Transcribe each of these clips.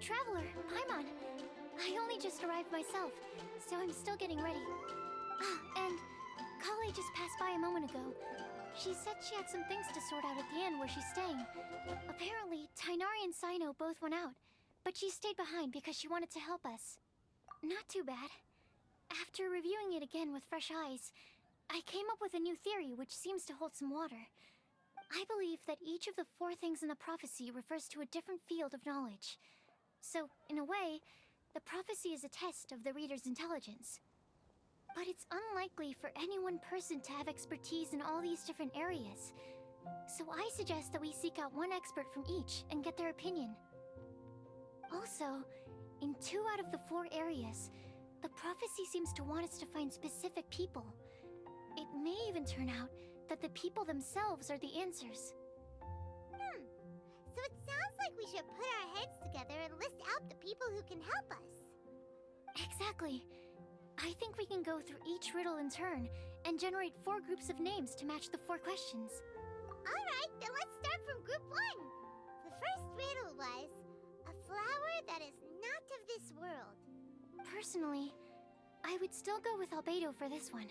traveler, Paimon. I only just arrived myself, so I'm still getting ready. Ah, and Kale just passed by a moment ago. She said she had some things to sort out at the inn where she's staying. Apparently, Tainari and Sino both went out, but she stayed behind because she wanted to help us. Not too bad. After reviewing it again with fresh eyes, I came up with a new theory which seems to hold some water. I believe that each of the 4 things in the prophecy refers to a different field of knowledge. So, in a way, the prophecy is a test of the reader's intelligence. But it's unlikely for any one person to have expertise in all these different areas. So I suggest that we seek out one expert from each and get their opinion. Also, in 2 out of the 4 areas, the prophecy seems to want us to find specific people. It may even turn out that the people themselves are the answers. So it sounds like we should put our heads together and list out the people who can help us. Exactly. I think we can go through each riddle in turn and generate 4 groups of names to match the 4 questions. Alright, then let's start from group 1. The first riddle was, a flower that is not of this world. Personally, I would still go with Albedo for this one.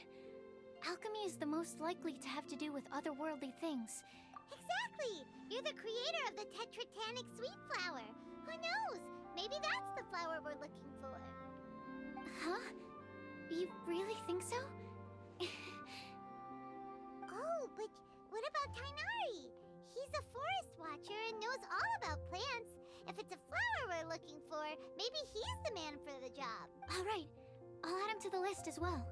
Alchemy is the most likely to have to do with otherworldly things. Exactly! You're the creator of the tetratanic sweet flower. Who knows? Maybe that's the flower we're looking for. Huh? You really think so? Oh, but what about Tainari? He's a forest watcher and knows all about plants. If it's a flower we're looking for, maybe he's the man for the job. Alright, I'll add him to the list as well.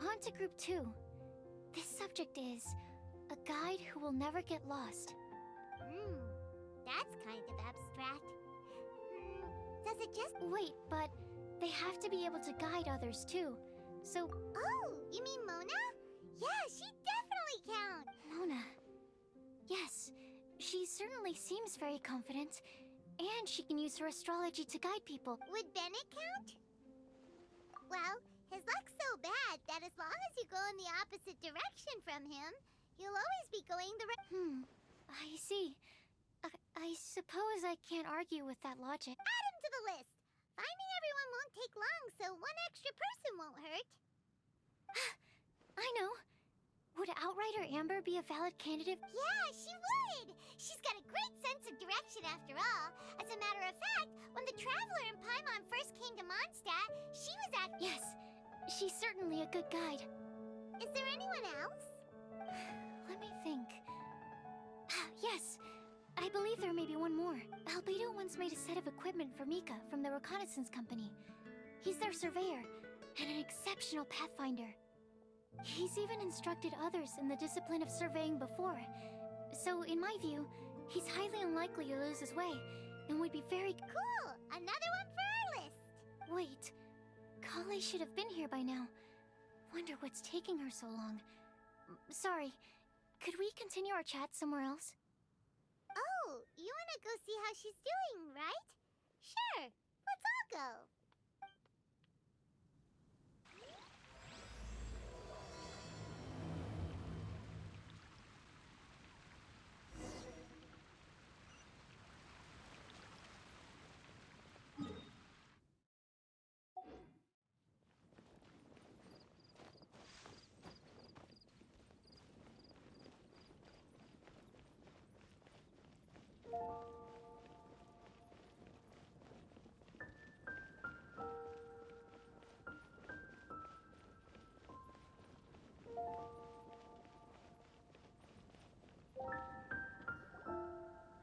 On to group 2. This subject is a guide who will never get lost. That's kind of abstract. Does it just... Wait, but they have to be able to guide others too. So... Oh, you mean Mona? Yeah, she definitely counts. Mona. Yes, she certainly seems very confident. And she can use her astrology to guide people. Would Bennett count? Well, his luck's so bad that as long as you go in the opposite direction from him, you'll always be going the right... I see. I suppose I can't argue with that logic. Add him to the list. Finding everyone won't take long, so one extra person won't hurt. I know. Would Outrider Amber be a valid candidate? Yeah, she would! She's got a great sense of direction after all. As a matter of fact, when the Traveler and Paimon first came to Mondstadt, she was Yes, she's certainly a good guide. Is there anyone else? Let me think. Yes, I believe there may be one more. Albedo once made a set of equipment for Mika from the reconnaissance company. He's their surveyor, and an exceptional pathfinder. He's even instructed others in the discipline of surveying before. So, in my view, he's highly unlikely to lose his way, and would be very... Cool! Another one for our list! Wait, Kale should have been here by now. Wonder what's taking her so long. Sorry, could we continue our chat somewhere else? Oh, you wanna go see how she's doing, right? Sure, let's all go.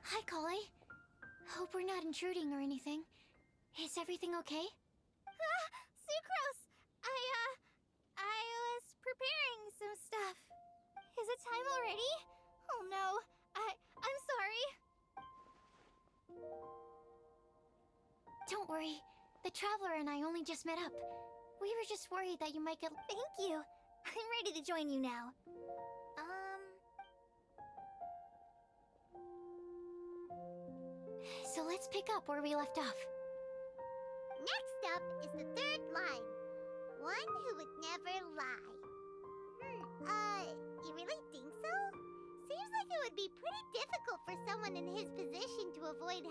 Hi, Kale. Hope we're not intruding or anything. Is everything okay? Sucrose! I was preparing some stuff. Is it time already? Oh no, I'm sorry. Don't worry. The Traveler and I only just met up. We were just worried that you might get... Thank you. I'm ready to join you now. So let's pick up where we left off. Next up is the third line. One who would never lie. You really think so? Seems like it would be pretty difficult for someone in his position to avoid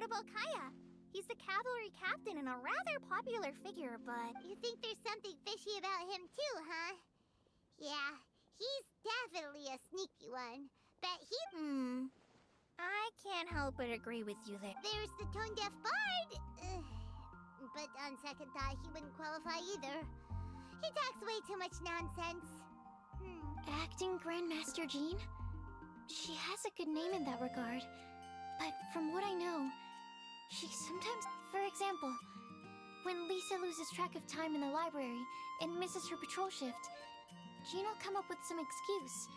What about Kaya? He's the cavalry captain and a rather popular figure, but... You think there's something fishy about him too, huh? Yeah, he's definitely a sneaky one. Bet he... I can't help but agree with you there. There's the tone-deaf bard. But on second thought, he wouldn't qualify either. He talks way too much nonsense. Acting Grandmaster Jean? She has a good name in that regard. But from what I know, she sometimes... For example, when Lisa loses track of time in the library and misses her patrol shift, Jean will come up with some excuse.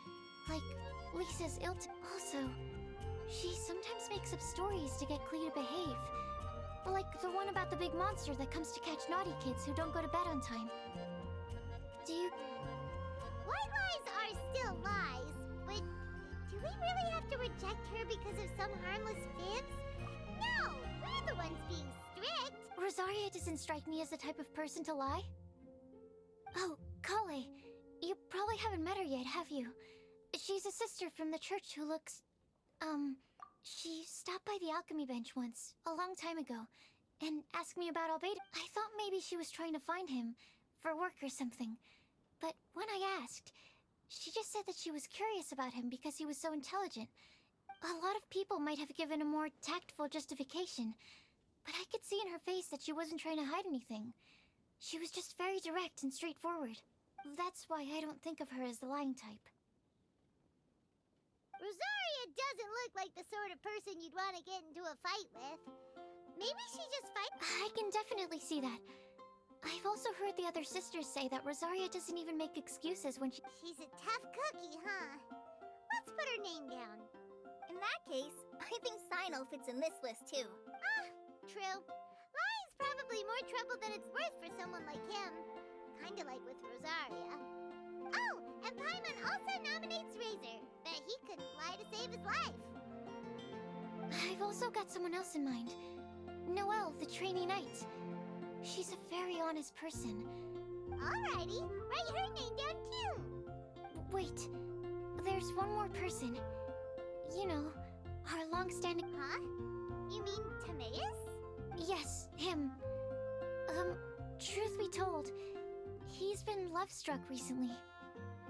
Like, Lisa's Also, she sometimes makes up stories to get Klee to behave. Like the one about the big monster that comes to catch naughty kids who don't go to bed on time. Do you... White lies are still lies, but do we really have to reject her because of some harmless fibs? No, we're the ones being strict. Rosaria doesn't strike me as the type of person to lie. Oh, Kale, you probably haven't met her yet, have you? She's a sister from the church who looks... She stopped by the alchemy bench once, a long time ago, and asked me about Albedo. I thought maybe she was trying to find him, for work or something. But when I asked, she just said that she was curious about him because he was so intelligent. A lot of people might have given a more tactful justification, but I could see in her face that she wasn't trying to hide anything. She was just very direct and straightforward. That's why I don't think of her as the lying type. Rosaria doesn't look like the sort of person you'd want to get into a fight with. Maybe she just I can definitely see that. I've also heard the other sisters say that Rosaria doesn't even make excuses when She's a tough cookie, huh? Let's put her name down. In that case, I think Sino fits in this list too. True. Lying's probably more trouble than it's worth for someone like him. Kinda like with Rosaria. Oh, and Paimon also nominates Razor. Bet he couldn't lie to save his life. I've also got someone else in mind. Noelle, the trainee knight. She's a very honest person. Alrighty, write her name down too. Wait, there's one more person. You know, our long-standing... Huh? You mean Timaeus? Yes, him. Truth be told, he's been love-struck recently.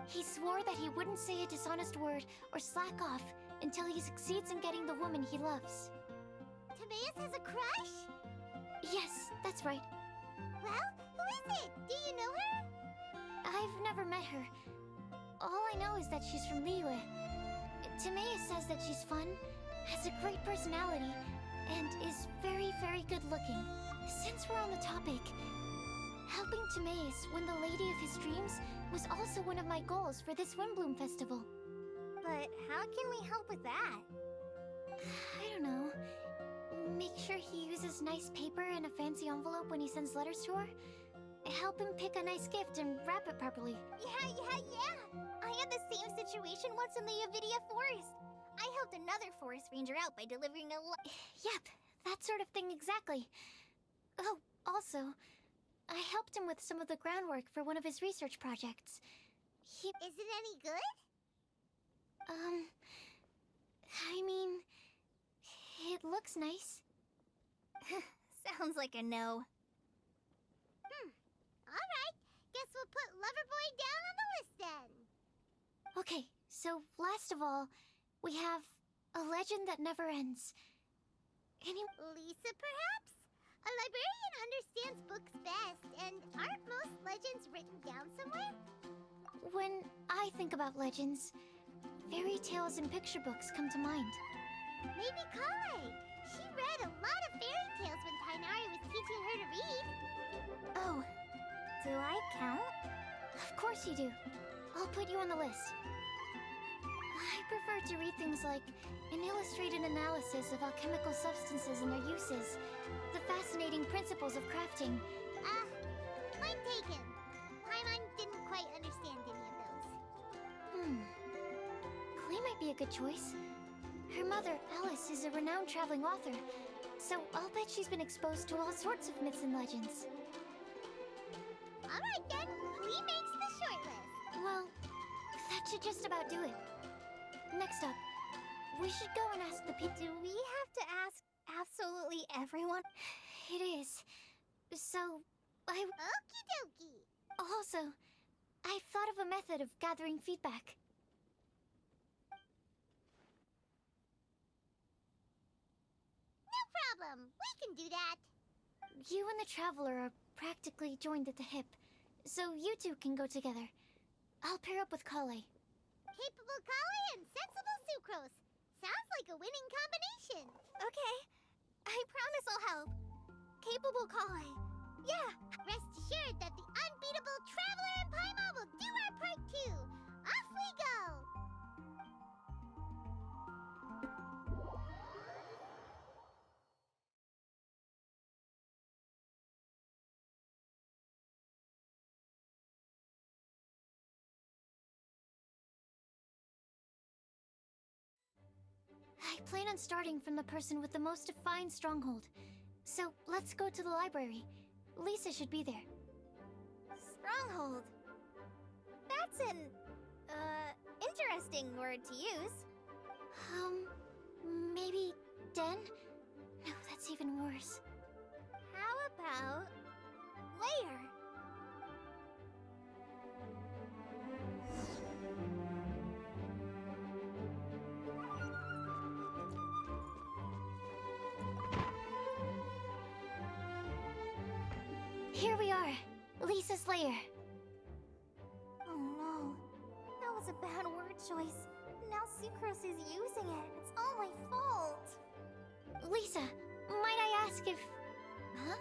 He swore that he wouldn't say a dishonest word or slack off until he succeeds in getting the woman he loves. Timaeus has a crush? Yes, that's right. Well, who is it? Do you know her? I've never met her. All I know is that she's from Liyue. Timaeus says that she's fun, has a great personality, and is very, very good looking. Since we're on the topic, helping Timaeus win the lady of his dreams was also one of my goals for this Windbloom Festival. But how can we help with that? I don't know. Make sure he uses nice paper and a fancy envelope when he sends letters to her. Help him pick a nice gift and wrap it properly. Yeah. I had the same situation once in the Avidia Forest. I helped another forest ranger out by delivering a Yep, that sort of thing exactly. Oh, also, I helped him with some of the groundwork for one of his research projects. Is it any good? I mean, it looks nice. Sounds like a no. Alright, guess we'll put Loverboy down on the list then. Okay, so last of all, we have a legend that never ends. Lisa, perhaps? A librarian understands books best, and aren't most legends written down somewhere? When I think about legends, fairy tales and picture books come to mind. Maybe Kale. She read a lot of fairy tales when Tainari was teaching her to read. Oh, do I count? Of course you do. I'll put you on the list. I prefer to read things like an illustrated analysis of alchemical substances and their uses, the fascinating principles of crafting. Point taken. Paimon didn't quite understand any of those. Klee might be a good choice. Her mother, Alice, is a renowned traveling author, so I'll bet she's been exposed to all sorts of myths and legends. Alright then, Klee makes the short list. Well, that should just about do it. Next up, we should go and ask the people. Do we have to ask absolutely everyone? It is. So, Okie dokie. Also, I thought of a method of gathering feedback. No problem. We can do that. You and the Traveler are practically joined at the hip, so you two can go together. I'll pair up with Kale. Capable Kali and sensible Sucrose. Sounds like a winning combination. Okay, I promise I'll help. Capable Kale. Yeah. Rest assured that the unbeatable Traveler and Paimon will do our part too. Off we go. I plan on starting from the person with the most defined stronghold. So, let's go to the library. Lisa should be there. Stronghold. That's an, interesting word to use. Maybe den? No, that's even worse. How about layer? Here we are, Lisa's lair. Oh no, that was a bad word choice. Now Sucrose is using it. It's all my fault. Lisa, might I ask if... Huh?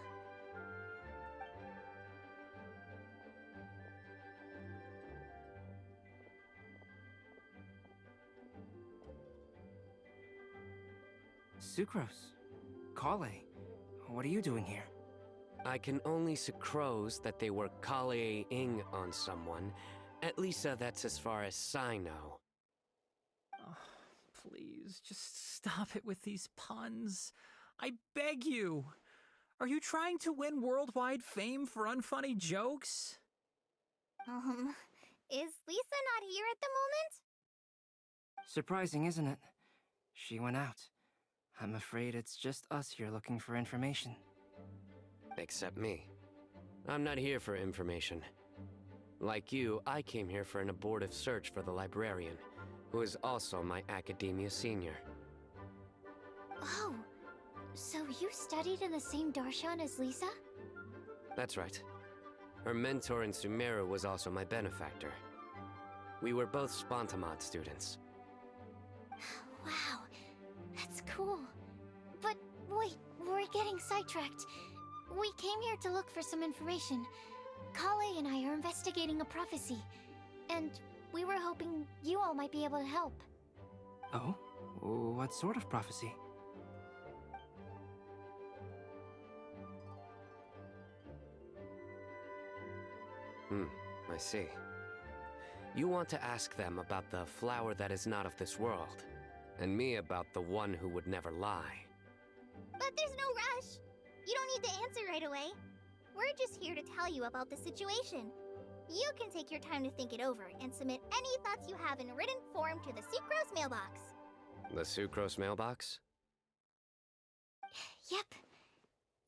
Sucrose. Kale. What are you doing here? I can only sucrose that they were Kale-ing on someone. At least that's as far as I know. Oh, please, just stop it with these puns. I beg you. Are you trying to win worldwide fame for unfunny jokes? Is Lisa not here at the moment? Surprising, isn't it? She went out. I'm afraid it's just us here looking for information. Except me. I'm not here for information. Like you, I came here for an abortive search for the librarian, who is also my academia senior. Oh, so you studied in the same darshan as Lisa? That's right. Her mentor in Sumeru was also my benefactor. We were both Spontamod students. Wow, that's cool. But wait, we're getting sidetracked. We came here to look for some information. Kale and I are investigating a prophecy, and we were hoping you all might be able to help. Oh? What sort of prophecy? I see. You want to ask them about the flower that is not of this world, and me about the one who would never lie. But there's no rush. You don't need to answer right away. We're just here to tell you about the situation. You can take your time to think it over and submit any thoughts you have in written form to the Sucrose mailbox. The Sucrose mailbox? Yep.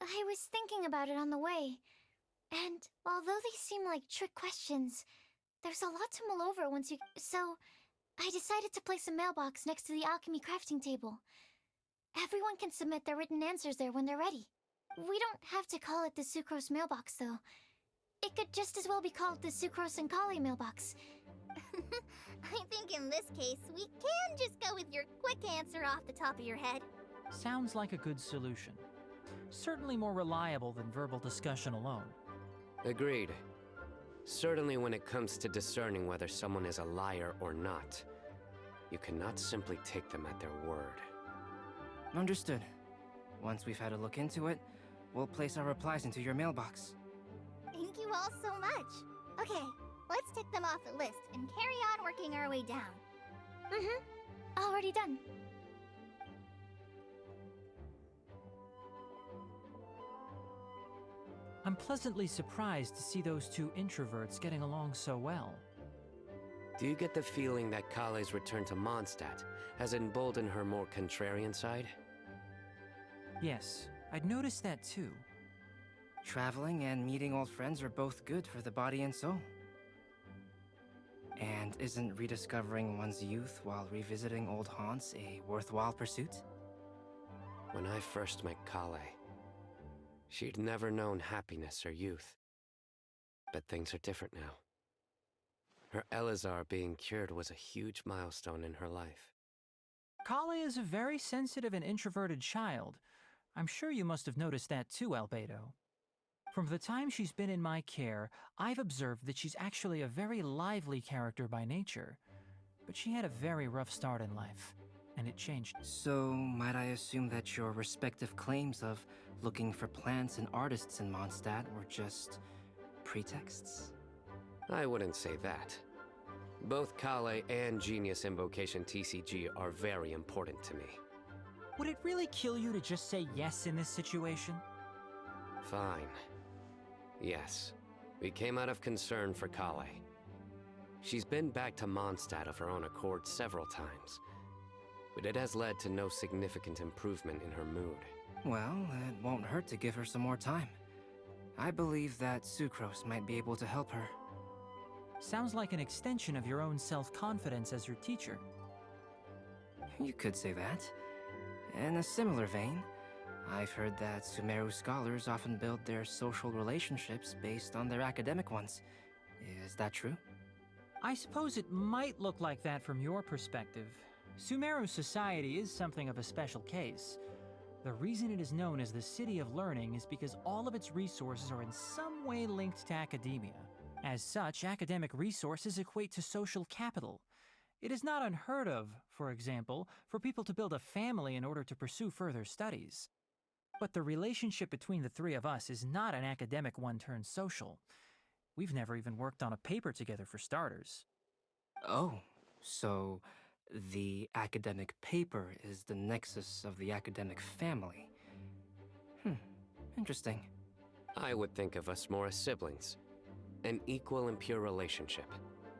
I was thinking about it on the way. And although they seem like trick questions, there's a lot to mull over once you... So, I decided to place a mailbox next to the alchemy crafting table. Everyone can submit their written answers there when they're ready. We don't have to call it the Sucrose mailbox, though. It could just as well be called the Sucrose and Kale mailbox. I think in this case, we can just go with your quick answer off the top of your head. Sounds like a good solution. Certainly more reliable than verbal discussion alone. Agreed. Certainly when it comes to discerning whether someone is a liar or not, you cannot simply take them at their word. Understood. Once we've had a look into it, we'll place our replies into your mailbox. Thank you all so much. Okay, let's tick them off the list and carry on working our way down. Already done. I'm pleasantly surprised to see those two introverts getting along so well. Do you get the feeling that Kale's return to Mondstadt has emboldened her more contrarian side? Yes, I'd noticed that too. Traveling and meeting old friends are both good for the body and soul. And isn't rediscovering one's youth while revisiting old haunts a worthwhile pursuit? When I first met Kale, she'd never known happiness or youth. But things are different now. Her Elazar being cured was a huge milestone in her life. Kale is a very sensitive and introverted child. I'm sure you must have noticed that too, Albedo. From the time she's been in my care, I've observed that she's actually a very lively character by nature. But she had a very rough start in life, and it changed. So, might I assume that your respective claims of looking for plants and artists in Mondstadt were just pretexts? I wouldn't say that. Both Kale and Genius Invocation TCG are very important to me. Would it really kill you to just say yes in this situation? Fine. Yes. We came out of concern for Kale. She's been back to Mondstadt of her own accord several times, but it has led to no significant improvement in her mood. Well, it won't hurt to give her some more time. I believe that Sucrose might be able to help her. Sounds like an extension of your own self-confidence as your teacher. You could say that. In a similar vein, I've heard that Sumeru scholars often build their social relationships based on their academic ones. Is that true? I suppose it might look like that from your perspective. Sumeru society is something of a special case. The reason it is known as the City of Learning is because all of its resources are in some way linked to academia. As such, academic resources equate to social capital. It is not unheard of, for example, for people to build a family in order to pursue further studies. But the relationship between the three of us is not an academic one turned social. We've never even worked on a paper together for starters. Oh, so the academic paper is the nexus of the academic family. Interesting. I would think of us more as siblings. An equal and pure relationship,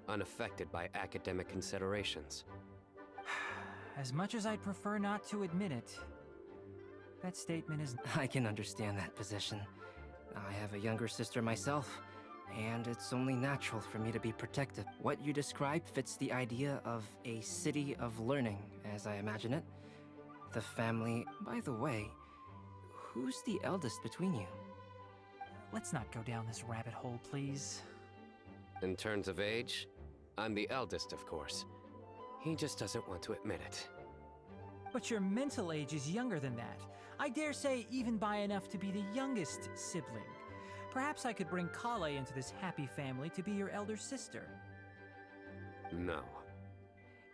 unaffected by academic considerations. As much as I'd prefer not to admit it, that statement is... I can understand that position. I have a younger sister myself, and it's only natural for me to be protective. What you described fits the idea of a city of learning, as I imagine it. The family... By the way, who's the eldest between you? Let's not go down this rabbit hole, please. In terms of age, I'm the eldest, of course. He just doesn't want to admit it. But your mental age is younger than that. I dare say even by enough to be the youngest sibling. Perhaps I could bring Kale into this happy family to be your elder sister. No.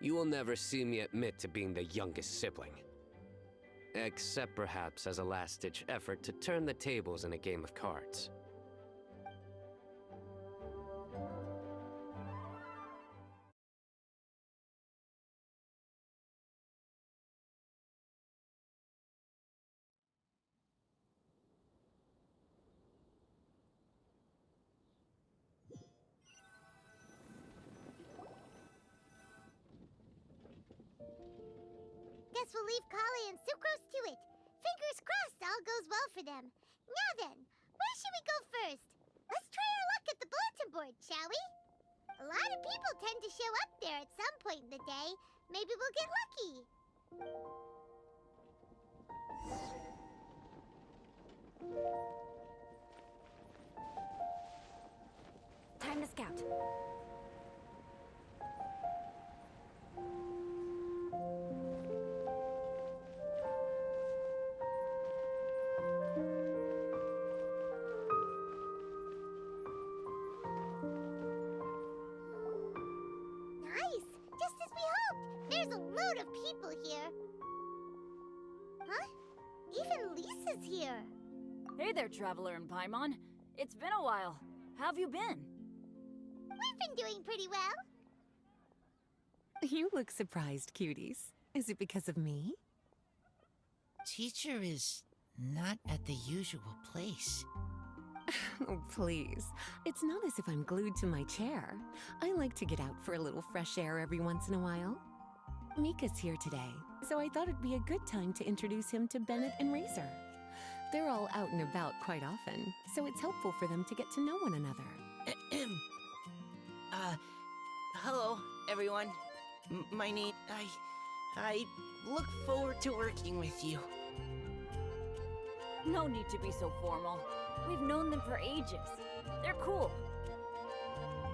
You will never see me admit to being the youngest sibling. Except perhaps as a last-ditch effort to turn the tables in a game of cards. Guess we'll leave Kale and Sucrose to it. Fingers crossed all goes well for them. Now then, where should we go first? Let's try our luck at the bulletin board, shall we? A lot of people tend to show up there at some point in the day. Maybe we'll get lucky. Time to scout. Nice! Just as we hoped! There's a load of people here. Huh? Even Lisa's here. Hey there, Traveler and Paimon. It's been a while. How have you been? We've been doing pretty well. You look surprised, cuties. Is it because of me? Teacher is not at the usual place. Oh, please. It's not as if I'm glued to my chair. I like to get out for a little fresh air every once in a while. Mika's here today, so I thought it'd be a good time to introduce him to Bennett and Razor. They're all out and about quite often, so it's helpful for them to get to know one another. Hello, everyone. My name... I look forward to working with you. No need to be so formal. We've known them for ages. They're cool.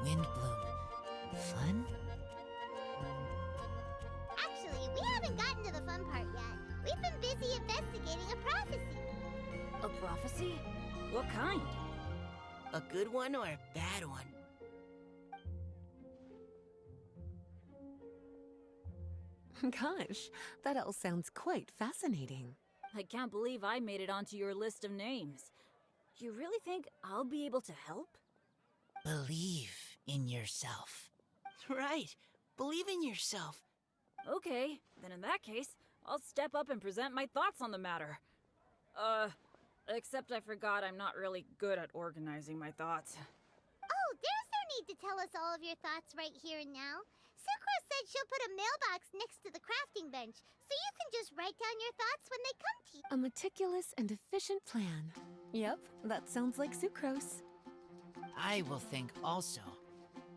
Windbloom. Fun? Actually, we haven't gotten to the fun part yet. We've been busy investigating a prophecy. A prophecy? What kind? A good one or a bad one? Gosh, that all sounds quite fascinating. I can't believe I made it onto your list of names. You really think I'll be able to help? Believe in yourself. Right. Believe in yourself. Okay, then in that case, I'll step up and present my thoughts on the matter. Except I forgot I'm not really good at organizing my thoughts. Oh, there's no need to tell us all of your thoughts right here and now. Sucrose said she'll put a mailbox next to the crafting bench, so you can just write down your thoughts when they come to you. A meticulous and efficient plan. Yep, that sounds like Sucrose. I will think also.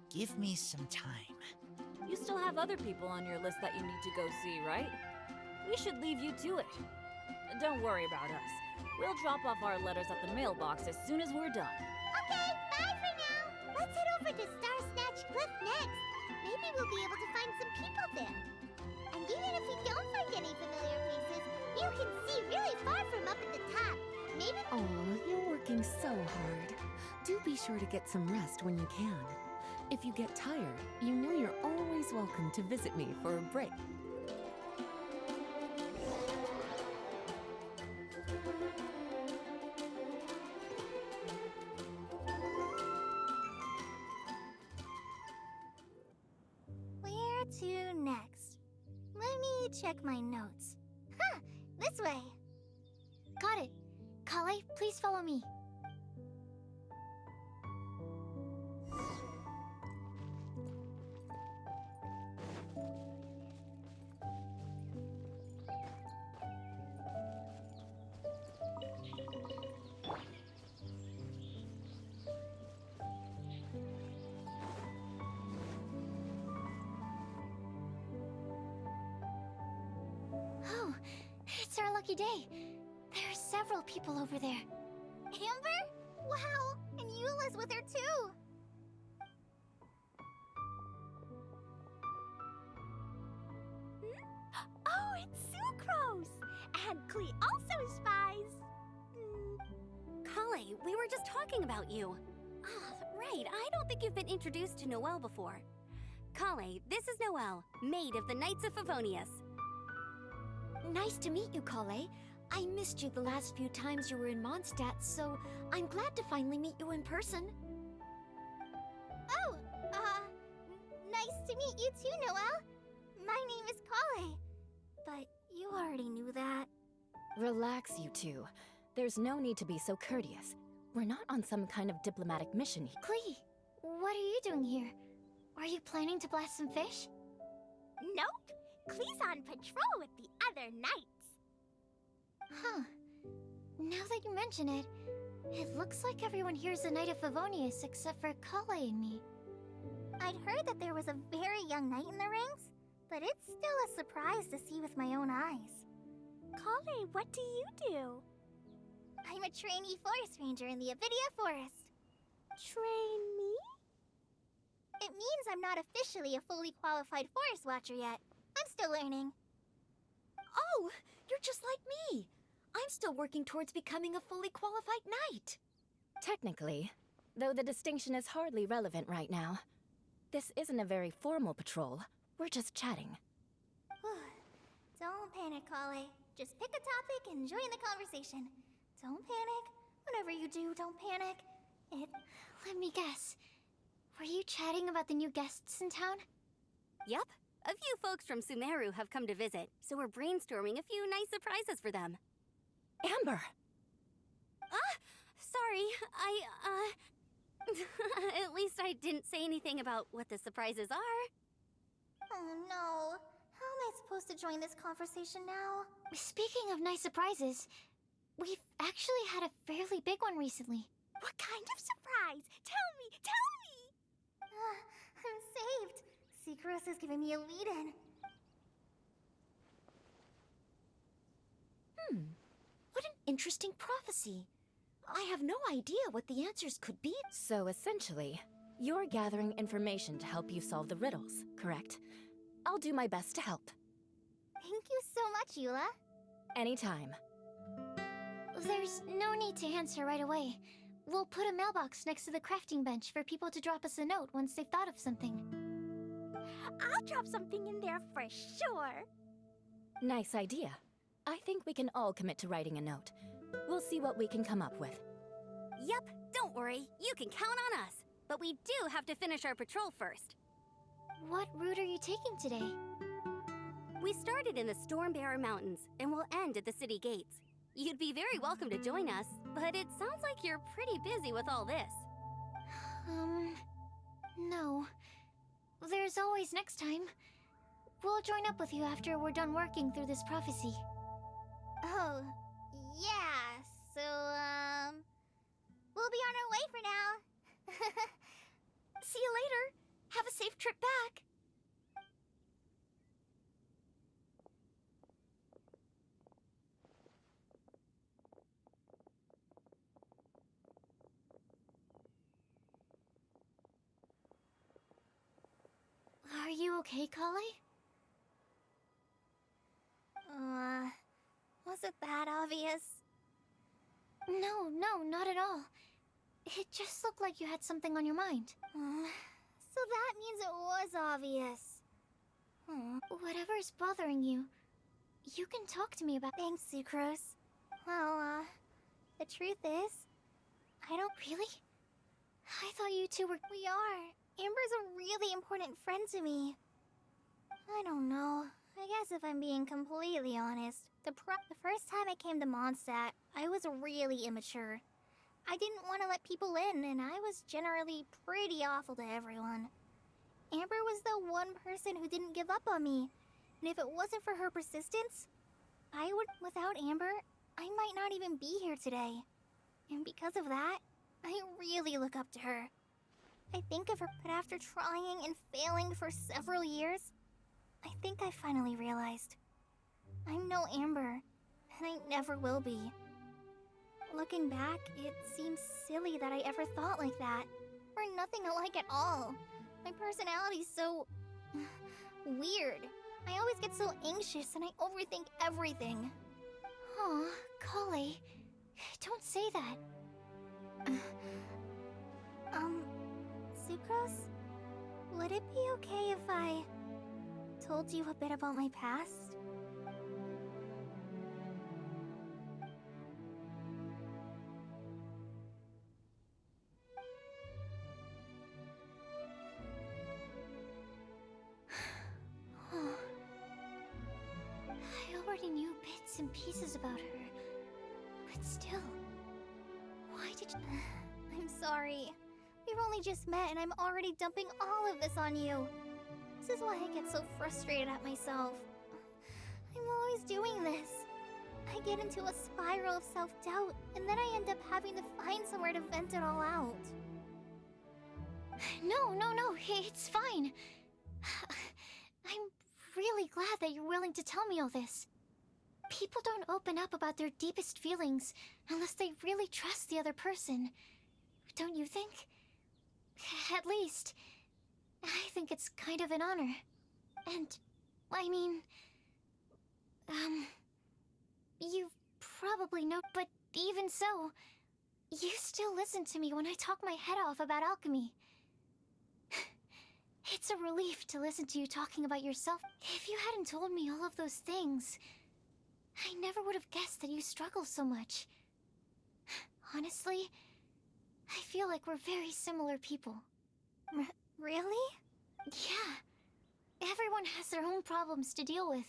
Give me some time. You still have other people on your list that you need to go see, right? We should leave you to it. Don't worry about us. We'll drop off our letters at the mailbox as soon as we're done. Okay, bye for now. Let's head over to Star Snatch Cliff next. Maybe we'll be able to find some people there. And even if we don't find any familiar faces, you can see really far from up at the top. Maybe... Oh, you're working so hard. Do be sure to get some rest when you can. If you get tired, you know you're always welcome to visit me for a break. Where to next? Let me check my notes. Huh, this way. Got it. Kale, please follow me. Oh, it's our lucky day. There are several people over there. Amber? Wow, and Eula's with her too. Oh, it's Sucrose! And Klee also spies. Kale, we were just talking about you. Right, I don't think you've been introduced to Noelle before. Kale, this is Noelle, maid of the Knights of Favonius. Nice to meet you, Kale. I missed you the last few times you were in Mondstadt, so I'm glad to finally meet you in person. Oh, nice to meet you too, Noelle. My name is Kale. But you already knew that. Relax, you two. There's no need to be so courteous. We're not on some kind of diplomatic mission here. Klee, what are you doing here? Are you planning to blast some fish? Nope. Klee's on patrol with the other knights. Huh. Now that you mention it, it looks like everyone here is a Knight of Favonius except for Kale and me. I'd heard that there was a very young knight in the ranks, but it's still a surprise to see with my own eyes. Kale, what do you do? I'm a trainee forest ranger in the Avidia Forest. Trainee? It means I'm not officially a fully qualified forest watcher yet. I'm still learning. Oh, you're just like me. I'm still working towards becoming a fully qualified knight. Technically, though the distinction is hardly relevant right now. This isn't a very formal patrol. We're just chatting. Don't panic, Kale. Just pick a topic and join the conversation. Don't panic. Whatever you do, don't panic. Let me guess. Were you chatting about the new guests in town? Yep. A few folks from Sumeru have come to visit, so we're brainstorming a few nice surprises for them. Amber! sorry. At least I didn't say anything about what the surprises are. Oh no. How am I supposed to join this conversation now? Speaking of nice surprises, we've actually had a fairly big one recently. What kind of surprise? Tell me! Tell me! I'm saved. Secros is giving me a lead-in. What an interesting prophecy. I have no idea what the answers could be. So essentially, you're gathering information to help you solve the riddles, correct? I'll do my best to help. Thank you so much, Eula. Anytime. There's no need to answer right away. We'll put a mailbox next to the crafting bench for people to drop us a note once they've thought of something. I'll drop something in there for sure. Nice idea. I think we can all commit to writing a note. We'll see what we can come up with. Yup, don't worry. You can count on us. But we do have to finish our patrol first. What route are you taking today? We started in the Stormbearer Mountains, and we'll end at the city gates. You'd be very welcome to join us, but it sounds like you're pretty busy with all this. No. There's always next time. We'll join up with you after we're done working through this prophecy. Oh, yeah. So, we'll be on our way for now. See you later. Have a safe trip back. Are you okay, Kale? Was it that obvious? No, not at all. It just looked like you had something on your mind. So that means it was obvious. Whatever's bothering you, you can talk to me about. Thanks, Sucrose. Well, the truth is, I don't... Really? I thought you two were... We are. Amber's a really important friend to me. I don't know. I guess if I'm being completely honest, the first time I came to Mondstadt, I was really immature. I didn't want to let people in, and I was generally pretty awful to everyone. Amber was the one person who didn't give up on me, and if it wasn't for her persistence, without Amber, I might not even be here today. And because of that, I really look up to her. I think of her, but after trying and failing for several years, I think I finally realized. I'm no Amber, and I never will be. Looking back, it seems silly that I ever thought like that. We're nothing alike at all. My personality's so... weird. I always get so anxious and I overthink everything. Aw, Kale, don't say that. Sucrose? Would it be okay if I told you a bit about my past? I already knew bits and pieces about her, but still, why did you... I'm sorry. We've only just met and I'm already dumping all of this on you. This is why I get so frustrated at myself. I'm always doing this. I get into a spiral of self-doubt, and then I end up having to find somewhere to vent it all out. No, it's fine. I'm really glad that you're willing to tell me all this. People don't open up about their deepest feelings unless they really trust the other person. Don't you think? At least, I think it's kind of an honor. And, I mean... you probably know, but even so, you still listen to me when I talk my head off about alchemy. It's a relief to listen to you talking about yourself. If you hadn't told me all of those things, I never would have guessed that you struggle so much. Honestly, I feel like we're very similar people. Really? Yeah. Everyone has their own problems to deal with.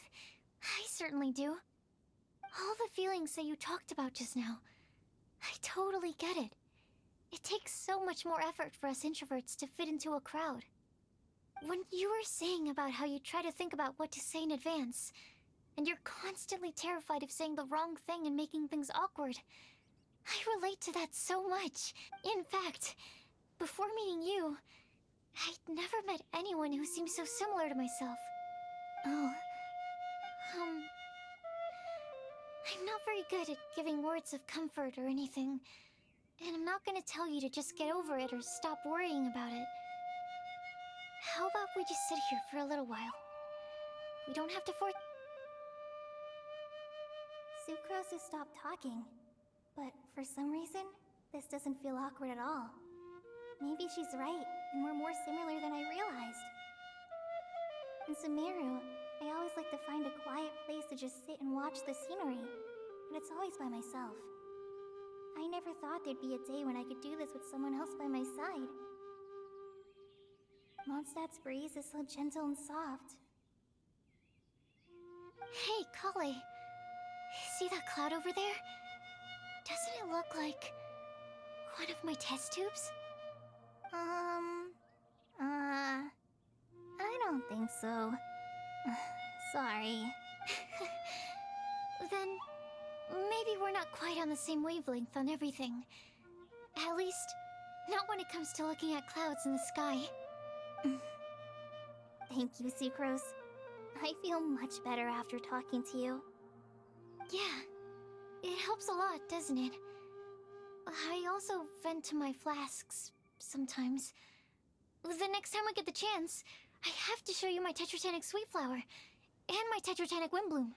I certainly do. All the feelings that you talked about just now, I totally get it. It takes so much more effort for us introverts to fit into a crowd. When you were saying about how you try to think about what to say in advance, and you're constantly terrified of saying the wrong thing and making things awkward, I relate to that so much. In fact, before meeting you, I'd never met anyone who seemed so similar to myself. Oh, I'm not very good at giving words of comfort or anything, and I'm not gonna tell you to just get over it or stop worrying about it. How about we just sit here for a little while? We don't have to force. Sucrose has stopped talking, but for some reason, this doesn't feel awkward at all. Maybe she's right, and we're more similar than I realized. In Sumeru, I always like to find a quiet place to just sit and watch the scenery, but it's always by myself. I never thought there'd be a day when I could do this with someone else by my side. Mondstadt's breeze is so gentle and soft. Hey, Kale. See that cloud over there? Doesn't it look like one of my test tubes? I don't think so. Sorry. Then maybe we're not quite on the same wavelength on everything. At least, not when it comes to looking at clouds in the sky. Thank you, Sucrose. I feel much better after talking to you. Yeah, it helps a lot, doesn't it? I also vent to my flasks sometimes. The next time I get the chance, I have to show you my Tetratanic Sweet Flower and my Tetratanic Windbloom.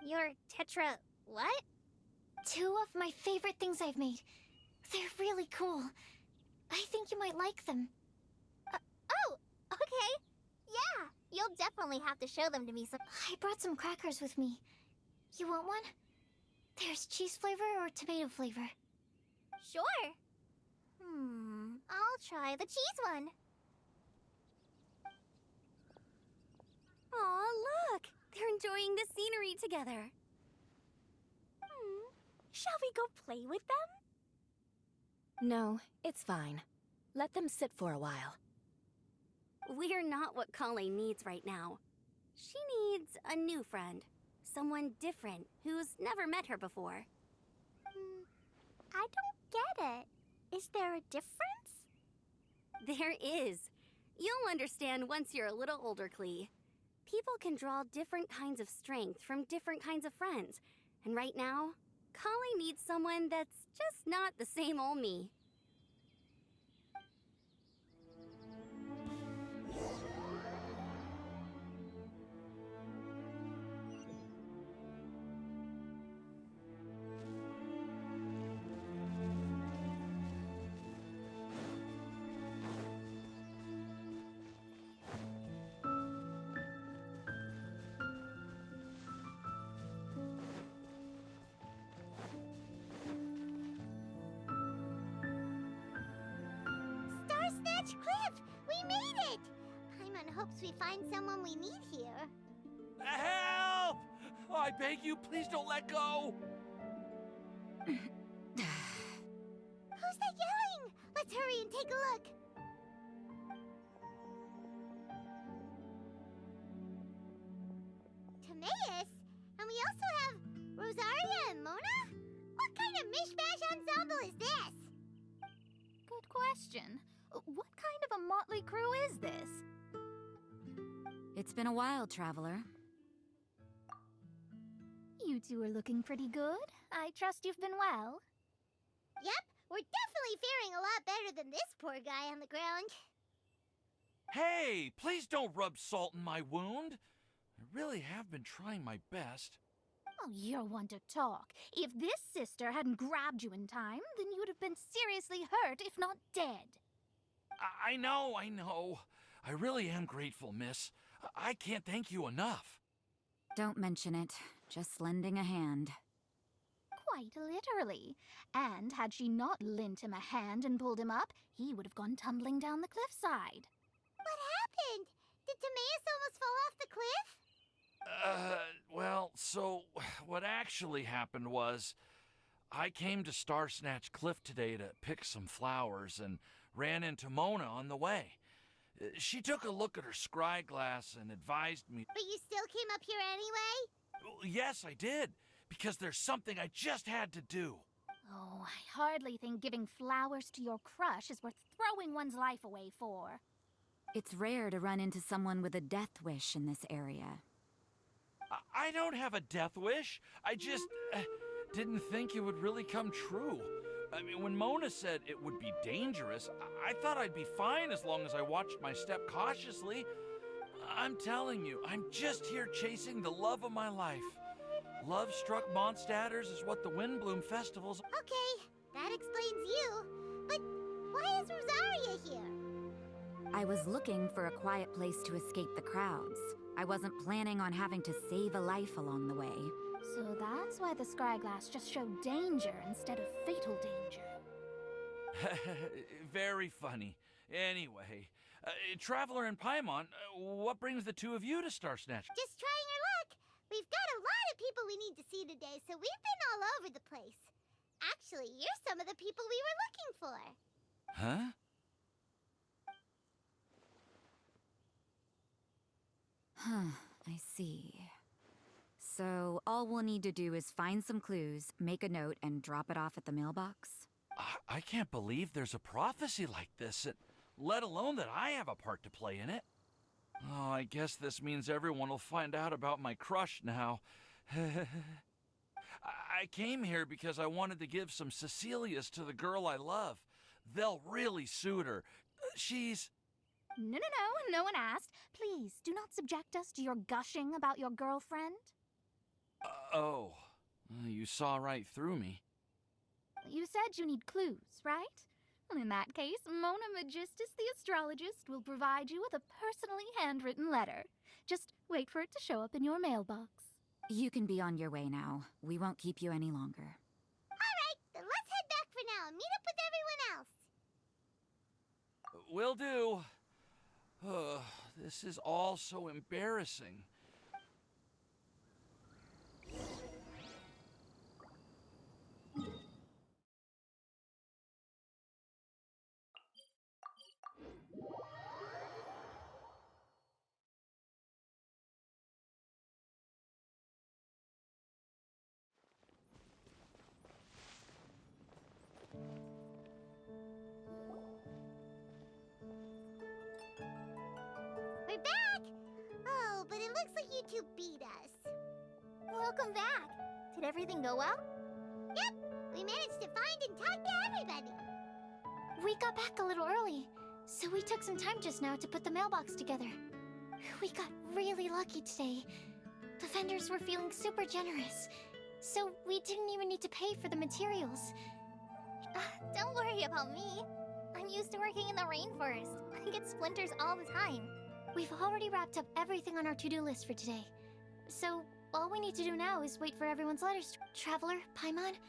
Your Tetra... what? 2 of my favorite things I've made. They're really cool. I think you might like them. Oh, okay. Yeah, you'll definitely have to show them to me some... I brought some crackers with me. You want one? There's cheese flavor or tomato flavor. Sure. I'll try the cheese one. Aw, look! They're enjoying the scenery together. Shall we go play with them? No, it's fine. Let them sit for a while. We're not what Kale needs right now. She needs a new friend. Someone different, who's never met her before. I don't get it. Is there a difference? There is. You'll understand once you're a little older, Klee. People can draw different kinds of strength from different kinds of friends. And right now, Kale needs someone that's just not the same old me. Cliff! We made it! Paimon hopes we find someone we meet here. Help! I beg you, please don't let go! Who's that yelling? Let's hurry and take a look. Timaeus? And we also have Rosaria and Mona? What kind of mishmash ensemble is this? Good question. What kind of a motley crew is this? It's been a while, Traveler. You two are looking pretty good. I trust you've been well. Yep, we're definitely faring a lot better than this poor guy on the ground. Hey, please don't rub salt in my wound. I really have been trying my best. Oh, you're one to talk. If this sister hadn't grabbed you in time, then you would have been seriously hurt, if not dead. I know. I really am grateful, miss. I can't thank you enough. Don't mention it. Just lending a hand. Quite literally. And had she not lent him a hand and pulled him up, he would have gone tumbling down the cliffside. What happened? Did Timaeus almost fall off the cliff? Well, so what actually happened was I came to Star Snatch Cliff today to pick some flowers and ran into Mona on the way. She took a look at her scry glass and advised me. But you still came up here anyway? Well, yes, I did, because there's something I just had to do. Oh, I hardly think giving flowers to your crush is worth throwing one's life away for. It's rare to run into someone with a death wish in this area. I don't have a death wish. I just didn't think it would really come true. I mean, when Mona said it would be dangerous, I thought I'd be fine as long as I watched my step cautiously. I'm telling you, I'm just here chasing the love of my life. Love-struck Mondstadters is what the Windbloom Festival's... Okay, that explains you. But why is Rosaria here? I was looking for a quiet place to escape the crowds. I wasn't planning on having to save a life along the way. So that's why the scryglass just showed danger instead of fatal danger. Very funny. Anyway, Traveler and Paimon, what brings the two of you to Star Snatch? Just trying our luck. We've got a lot of people we need to see today, so we've been all over the place. Actually, you're some of the people we were looking for. Huh? I see. So, all we'll need to do is find some clues, make a note, and drop it off at the mailbox? I can't believe there's a prophecy like this, let alone that I have a part to play in it. Oh, I guess this means everyone will find out about my crush now. I came here because I wanted to give some Cecilias to the girl I love. They'll really suit her. She's... No one asked. Please, do not subject us to your gushing about your girlfriend. Oh, you saw right through me. You said you need clues, right? Well, in that case, Mona Magistus the astrologist will provide you with a personally handwritten letter. Just wait for it to show up in your mailbox. You can be on your way now. We won't keep you any longer. All right, then let's head back for now and meet up with everyone else. Will do. This is all so embarrassing. We're back! Oh, but it looks like you two beat us. Welcome back. Did everything go well? Yep, we managed to find and talk to everybody. We got back a little early, so we took some time just now to put the mailbox together. We got really lucky today. The vendors were feeling super generous, so we didn't even need to pay for the materials. Don't worry about me. I'm used to working in the rainforest. I get splinters all the time. We've already wrapped up everything on our to-do list for today. So, all we need to do now is wait for everyone's letters. Traveler, Paimon,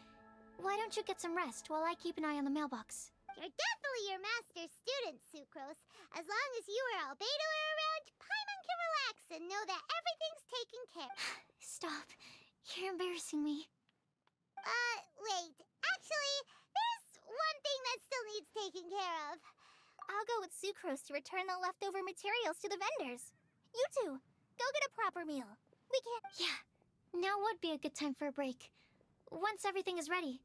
why don't you get some rest while I keep an eye on the mailbox? You're definitely your master's student, Sucrose. As long as you or Albedo are around, Paimon can relax and know that everything's taken care of. Stop. You're embarrassing me. Wait. Actually, there's one thing that still needs taken care of. I'll go with Sucrose to return the leftover materials to the vendors. You two, go get a proper meal. We can't... Yeah, now would be a good time for a break. Once everything is ready,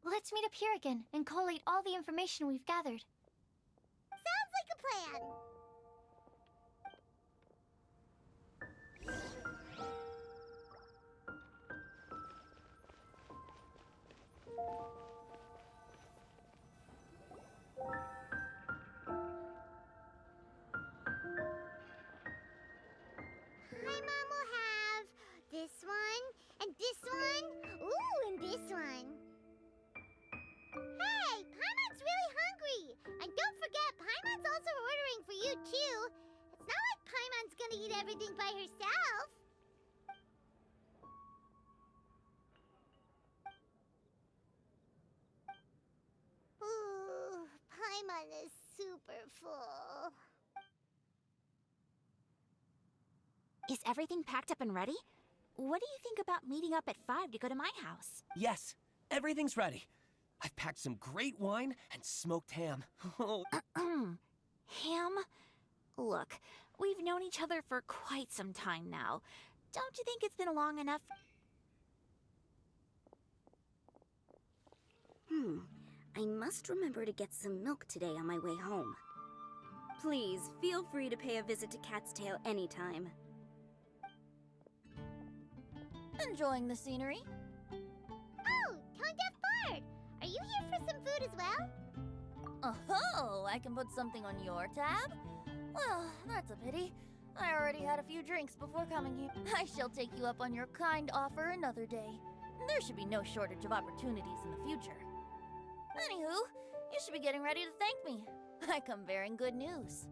let's meet up here again and collate all the information we've gathered. Sounds like a plan. Paimon will have this one, and this one, ooh, and this one. Hey, Paimon's really hungry! And don't forget, Paimon's also ordering for you, too. It's not like Paimon's gonna eat everything by herself. Ooh, Paimon is super full. Is everything packed up and ready? What do you think about meeting up at 5 to go to my house? Yes, everything's ready. I've packed some great wine and smoked ham. Oh. Ham? Look, we've known each other for quite some time now. Don't you think it's been long enough? I must remember to get some milk today on my way home. Please, feel free to pay a visit to Cat's Tail anytime. Enjoying the scenery? Oh, Tone Deaf Bard! Are you here for some food as well? Oh, I can put something on your tab? Well, that's a pity. I already had a few drinks before coming here. I shall take you up on your kind offer another day. There should be no shortage of opportunities in the future. Anywho, you should be getting ready to thank me. I come bearing good news.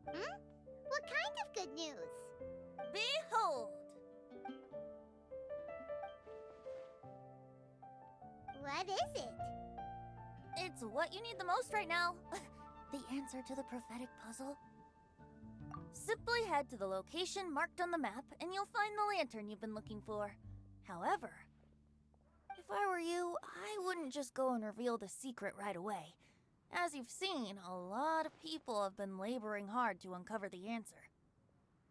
What kind of good news? Behold! What is it? It's what you need the most right now. The answer to the prophetic puzzle. Simply head to the location marked on the map and you'll find the lantern you've been looking for. However, if I were you, I wouldn't just go and reveal the secret right away. As you've seen, a lot of people have been laboring hard to uncover the answer.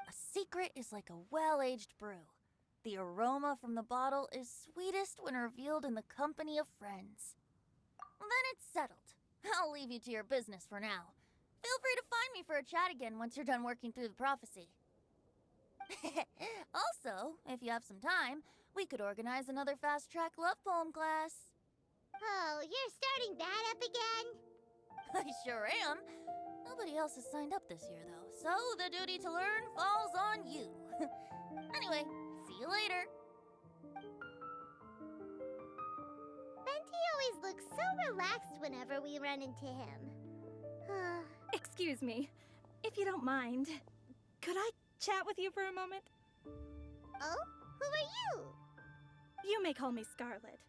A secret is like a well-aged brew. The aroma from the bottle is sweetest when revealed in the company of friends. Then it's settled. I'll leave you to your business for now. Feel free to find me for a chat again once you're done working through the prophecy. Also, if you have some time, we could organize another fast-track love poem class. Oh, you're starting that up again? I sure am. Nobody else has signed up this year, though, so the duty to learn falls on you. Anyway, see you later. Venti always looks so relaxed whenever we run into him. Excuse me, if you don't mind, could I chat with you for a moment? Oh? Who are you? You may call me Scarlet.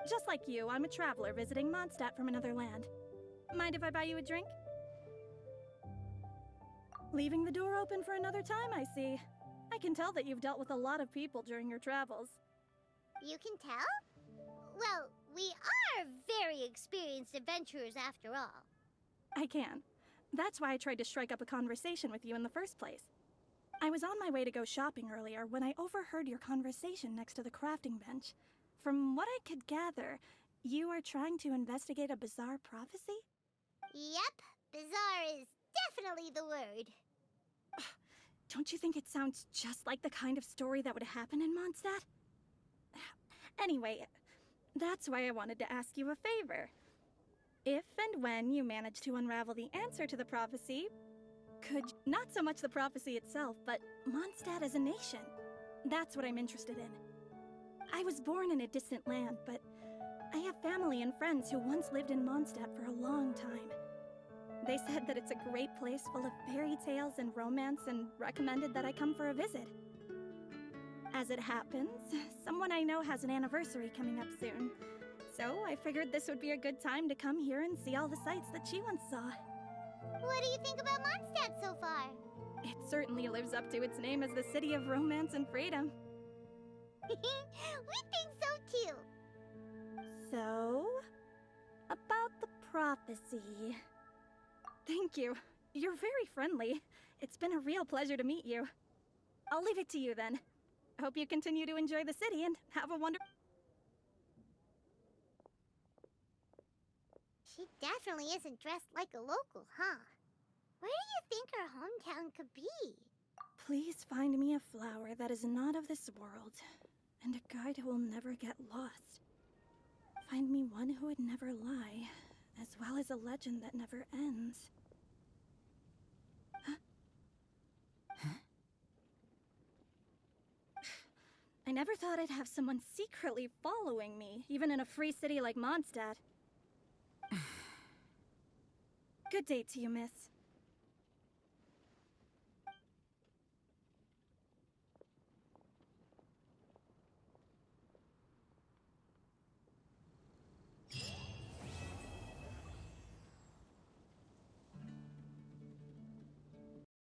Just like you, I'm a traveler visiting Mondstadt from another land. Mind if I buy you a drink? Leaving the door open for another time, I see. I can tell that you've dealt with a lot of people during your travels. You can tell? Well, we are very experienced adventurers after all. I can. That's why I tried to strike up a conversation with you in the first place. I was on my way to go shopping earlier when I overheard your conversation next to the crafting bench. From what I could gather, you are trying to investigate a bizarre prophecy? Yep, bizarre is definitely the word. Don't you think it sounds just like the kind of story that would happen in Mondstadt? Anyway, that's why I wanted to ask you a favor. If and when you manage to unravel the answer to the prophecy, could not so much the prophecy itself, but Mondstadt as a nation. That's what I'm interested in. I was born in a distant land, but I have family and friends who once lived in Mondstadt for a long time. They said that it's a great place full of fairy tales and romance and recommended that I come for a visit. As it happens, someone I know has an anniversary coming up soon. So I figured this would be a good time to come here and see all the sights that she once saw. What do you think about Mondstadt so far? It certainly lives up to its name as the city of romance and freedom. We think so too. So, about the prophecy. Thank you. You're very friendly. It's been a real pleasure to meet you. I'll leave it to you then. Hope you continue to enjoy the city and have a wonderful... She definitely isn't dressed like a local, huh? Where do you think her hometown could be? Please find me a flower that is not of this world, and a guide who will never get lost. Find me one who would never lie, as well as a legend that never ends. I never thought I'd have someone secretly following me, even in a free city like Mondstadt. Good day to you, miss.